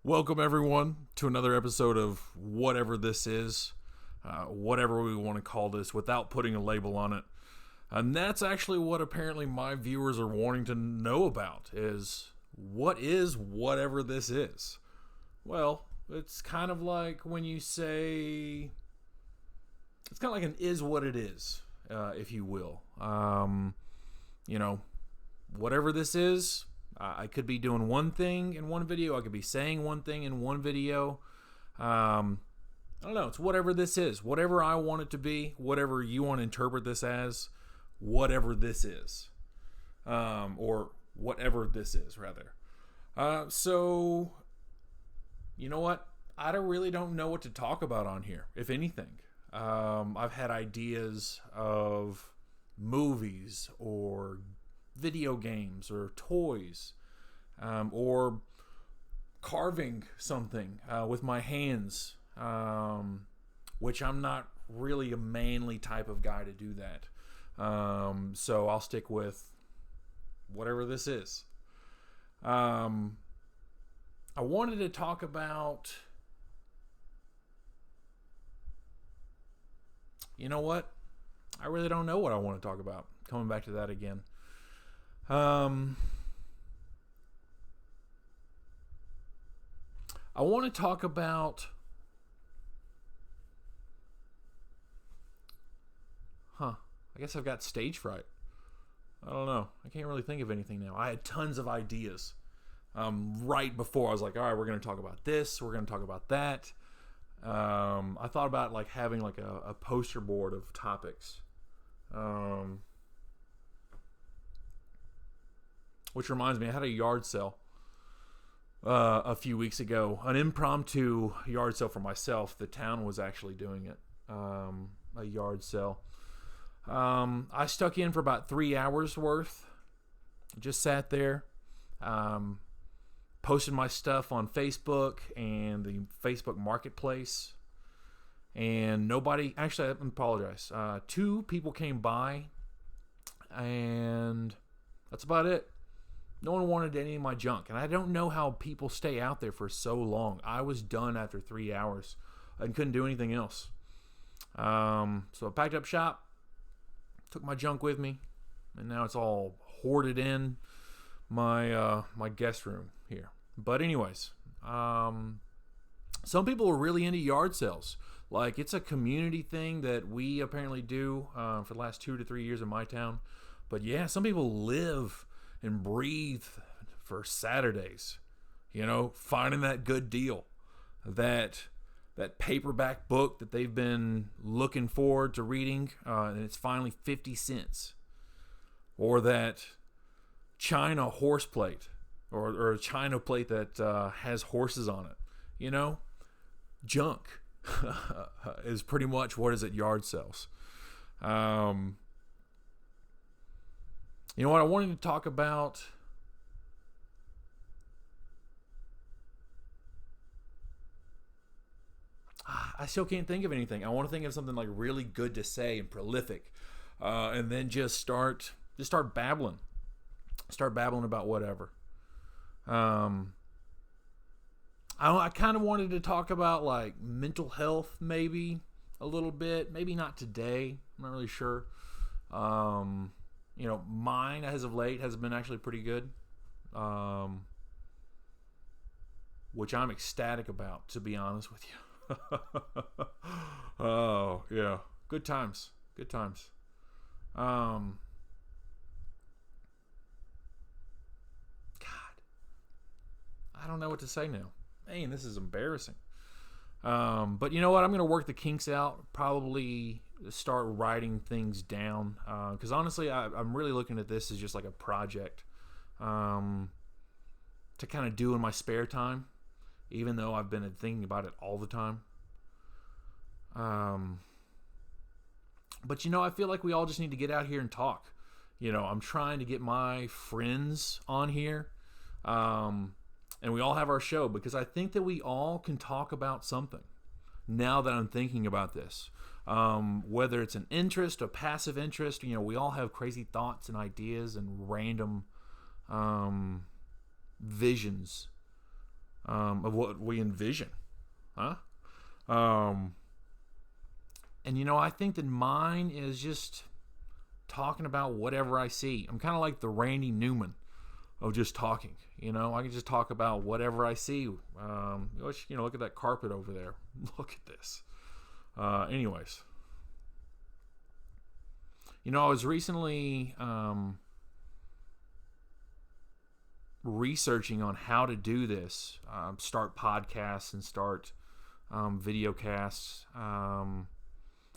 Welcome, everyone, to another episode of whatever this is, whatever we want to call this, without putting a label on it. And that's actually what apparently my viewers are wanting to know about, is what is whatever this is? Well, it's kind of like when you say, it's kind of like an is what it is, if you will. Whatever this is, I could be doing one thing in one video. I could be saying one thing in one video. I don't know. It's whatever this is. Whatever I want it to be. Whatever you want to interpret this as. Whatever this is. Or whatever this is, rather. So, you know what? I really don't know what to talk about on here, if anything. I've had ideas of movies or video games or toys, or carving something with my hands, which I'm not really a manly type of guy to do that. So I'll stick with whatever this is. I wanted to talk about, you know what? I really don't know what I want to talk about. Coming back to that again. I want to talk about I guess I've got stage fright. I don't know. I can't really think of anything now. I had tons of ideas right before. I was like, all right, we're going to talk about this. We're going to talk about that. I thought about like having like a poster board of topics. Which reminds me, I had a yard sale a few weeks ago. An impromptu yard sale for myself. The town was actually doing it. A yard sale. I stuck in for about 3 hours worth. Just sat there. Posted my stuff on Facebook and the Facebook Marketplace. And nobody... Actually, I apologize. 2 people came by. And that's about it. No one wanted any of my junk. And I don't know how people stay out there for so long. I was done after 3 hours. I couldn't do anything else. So I packed up shop. Took my junk with me. And now it's all hoarded in my my guest room here. But anyways. Some people are really into yard sales. Like, it's a community thing that we apparently do for the last 2 to 3 years in my town. But yeah, some people live and breathe for Saturdays, finding that good deal, that paperback book that they've been looking forward to reading, and it's finally 50 cents, or that China horse plate, or a China plate that has horses on it. Junk is pretty much what is at yard sales. You know what I wanted to talk about? I still can't think of anything. I want to think of something like really good to say and prolific, and then just start babbling. Start babbling about whatever. I kind of wanted to talk about like mental health, maybe a little bit. Maybe not today. I'm not really sure. Mine as of late has been actually pretty good, which I'm ecstatic about, to be honest with you. Oh, yeah. Good times. Good times. God. I don't know what to say now. Man, this is embarrassing. But you know what? I'm going to work the kinks out. Probably start writing things down. Because honestly, I'm really looking at this as just like a project to kind of do in my spare time. Even though I've been thinking about it all the time. But I feel like we all just need to get out here and talk. I'm trying to get my friends on here. And we all have our show, because I think that we all can talk about something. Now that I'm thinking about this, whether it's an interest, a passive interest, we all have crazy thoughts and ideas and random visions of what we envision, huh? And I think that mine is just talking about whatever I see. I'm kind of like the Randy Newman of just talking. I can just talk about whatever I see. Look at that carpet over there. Look at this. Anyways, I was recently researching on how to do this, start podcasts and start video casts.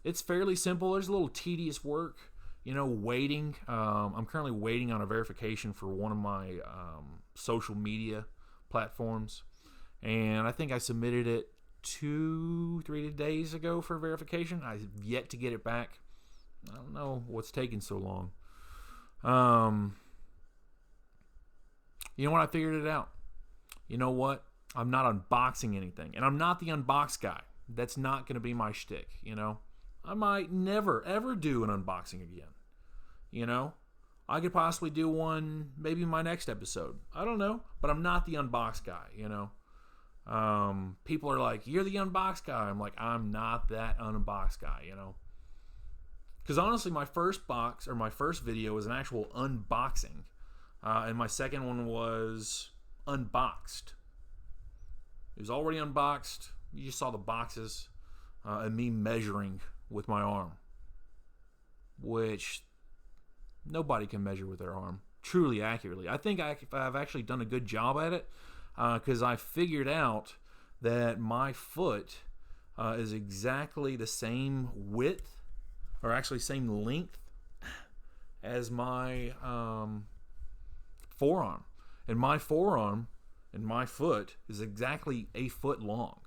It's fairly simple. There's a little tedious work, waiting. I'm currently waiting on a verification for one of my social media platforms, and I think I submitted it 2-3 days ago for verification. I've yet to get it back. I don't know what's taking so long. You know what? I figured it out. You know what? I'm not unboxing anything, and I'm not the unbox guy. That's not going to be my shtick. I might never ever do an unboxing again. I could possibly do one maybe in my next episode. I don't know, but I'm not the unbox guy. People are like, "You're the unbox guy." I'm like, I'm not that unbox guy. Because honestly, my first video was an actual unboxing, and my second one was unboxed. It was already unboxed. You just saw the boxes and me measuring with my arm, which nobody can measure with their arm truly accurately. I think I've actually done a good job at it because I figured out that my foot is exactly the same width, or actually same length, as my forearm. And my forearm and my foot is exactly a foot long,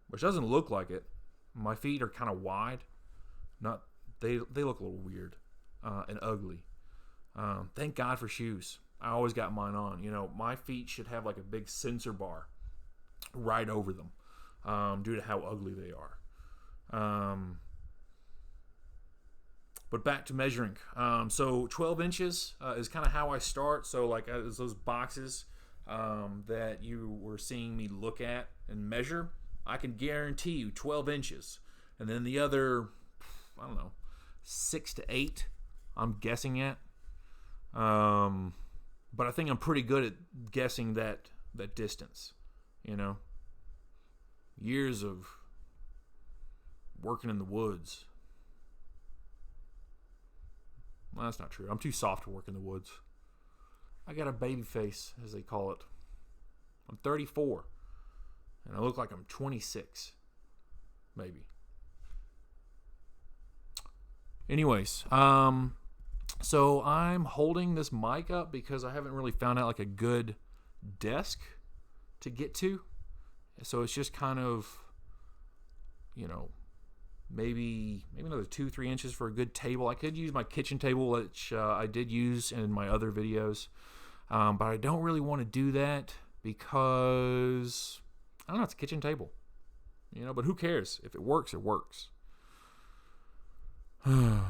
which doesn't look like it. My feet are kind of wide. They look a little weird and ugly. Thank God for shoes. I always got mine on. My feet should have like a big sensor bar right over them due to how ugly they are. But back to measuring. So 12 inches is kind of how I start. So like those boxes that you were seeing me look at and measure, I can guarantee you 12 inches. And then the other, 6 to 8, I'm guessing at. But I think I'm pretty good at guessing that distance. Years of working in the woods. Well, that's not true. I'm too soft to work in the woods. I got a baby face, as they call it. I'm 34. And I look like I'm 26. Maybe. Anyways, so I'm holding this mic up because I haven't really found out like a good desk to get to. So it's just kind of, maybe another 2-3 inches for a good table. I could use my kitchen table, which I did use in my other videos. But I don't really want to do that because, I don't know, it's a kitchen table. But who cares? If it works, it works. I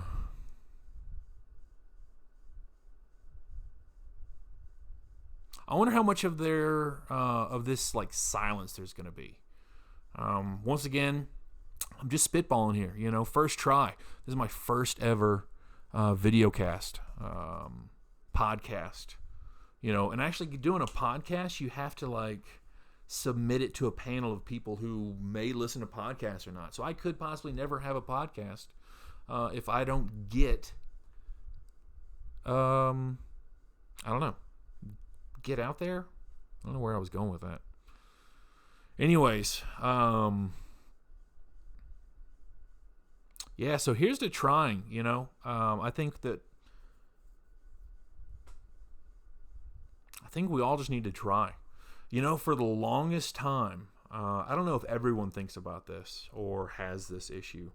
wonder how much of this like silence there's going to be. Once again, I'm just spitballing here. First try. This is my first ever video cast, podcast. And actually doing a podcast, you have to like submit it to a panel of people who may listen to podcasts or not. So I could possibly never have a podcast if I don't get, I don't know, get out there. I don't know where I was going with that. Anyways, yeah, so here's to trying, I think we all just need to try. For the longest time, I don't know if everyone thinks about this or has this issue,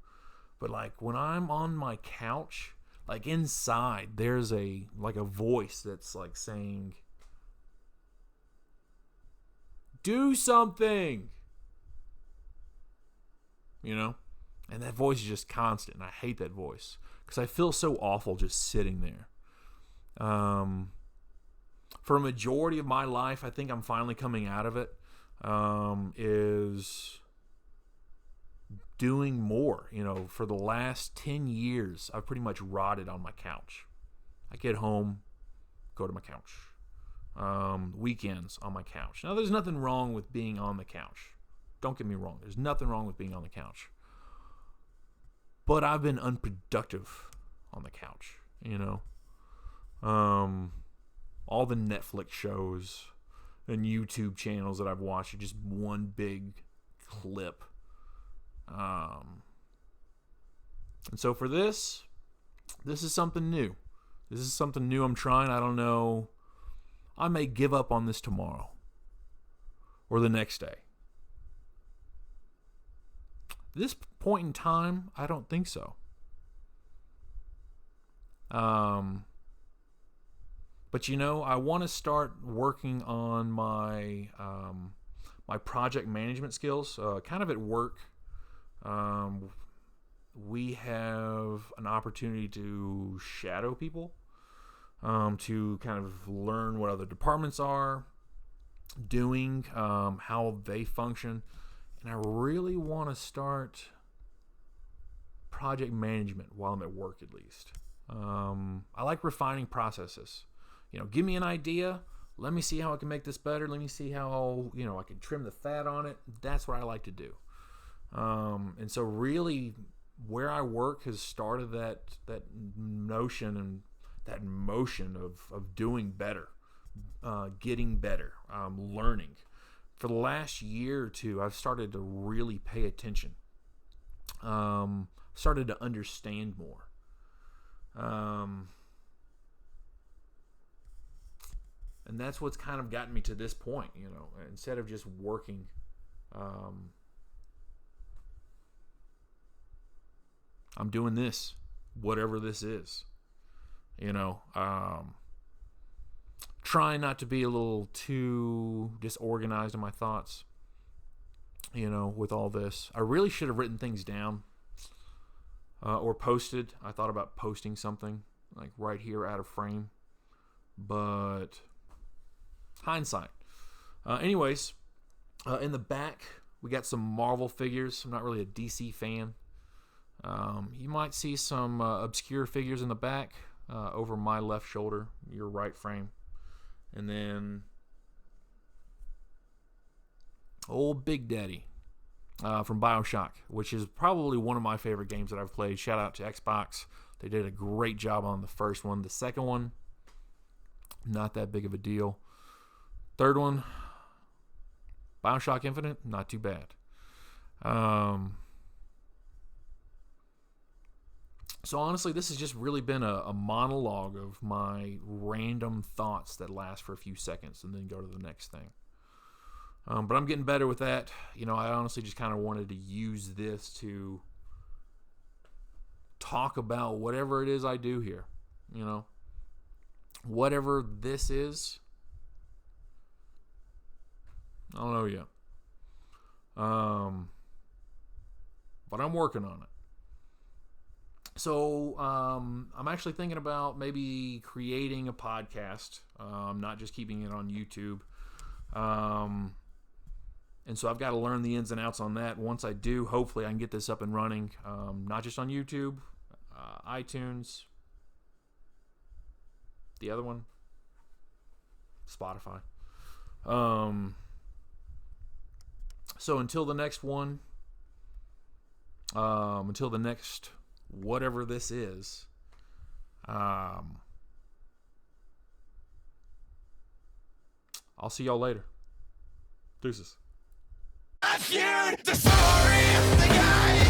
but like when I'm on my couch, like inside, there's a voice that's like saying, do something, and that voice is just constant, and I hate that voice because I feel so awful just sitting there. for a majority of my life, I think I'm finally coming out of it, is doing more. You know, for the last 10 years, I've pretty much rotted on my couch. I get home, go to my couch. Weekends on my couch. Now, there's nothing wrong with being on the couch. Don't get me wrong. There's nothing wrong with being on the couch. But I've been unproductive on the couch, you know. All the Netflix shows and YouTube channels that I've watched are just one big clip. And so for this is something new. This is something new I'm trying. I don't know. I may give up on this tomorrow or the next day. This point in time, I don't think so. But you know, I want to start working on my my project management skills. Kind of at work, we have an opportunity to shadow people, to kind of learn what other departments are doing, how they function. And I really want to start project management while I'm at work, at least. I like refining processes. You know, give me an idea. Let me see how I can make this better. Let me see how, you know, I can trim the fat on it. That's what I like to do. And so really where I work has started that notion and that motion of doing better, getting better, learning. For the last year or two, I've started to really pay attention. Started to understand more. And that's what's kind of gotten me to this point, you know. Instead of just working, I'm doing this, whatever this is, you know. Trying not to be a little too disorganized in my thoughts, you know, with all this. I really should have written things down or posted. I thought about posting something like right here out of frame, but hindsight. Anyways, in the back, we got some Marvel figures. I'm not really a DC fan. You might see some obscure figures in the back over my left shoulder, your right frame. And then old Big Daddy from BioShock, which is probably one of my favorite games that I've played. Shout out to Xbox. They did a great job on the first one. The second one, not that big of a deal. Third one, BioShock Infinite, not too bad. So honestly, this has just really been a monologue of my random thoughts that last for a few seconds and then go to the next thing. But I'm getting better with that. You know, I honestly just kind of wanted to use this to talk about whatever it is I do here. You know, whatever this is, I don't know yet. But I'm working on it. So I'm actually thinking about maybe creating a podcast, not just keeping it on YouTube. And so I've got to learn the ins and outs on that. Once I do, hopefully I can get this up and running, not just on YouTube, iTunes, the other one, Spotify. So until the next one, until the next whatever this is, I'll see y'all later. Deuces. I feared the story of the guy